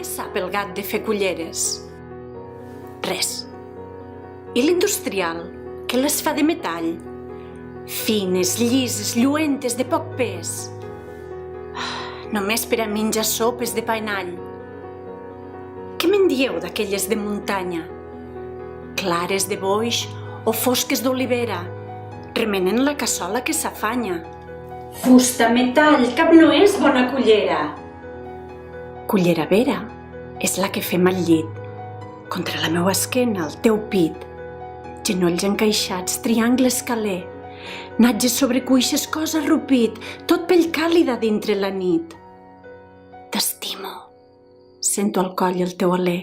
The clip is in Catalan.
sap el gat de fer culleres? Res. I l'industrial, que les fa de metall? Fines, llises, lluentes, de poc pes. Només per a menjar sopes de pa en all. Què me'n dieu d'aquelles de muntanya? Clares de boix o fosques d'olivera, remenen la cassola que s'afanya. Fusta, metall, cap no és bona cullera. Cullera vera és la que fem al llit, contra la meua esquena, el teu pit. Genolls encaixats, triangle escaler, natges sobre cuixes, cos arrupit, tot pell càlida dintre la nit. T'estimo, sento al coll el teu alè.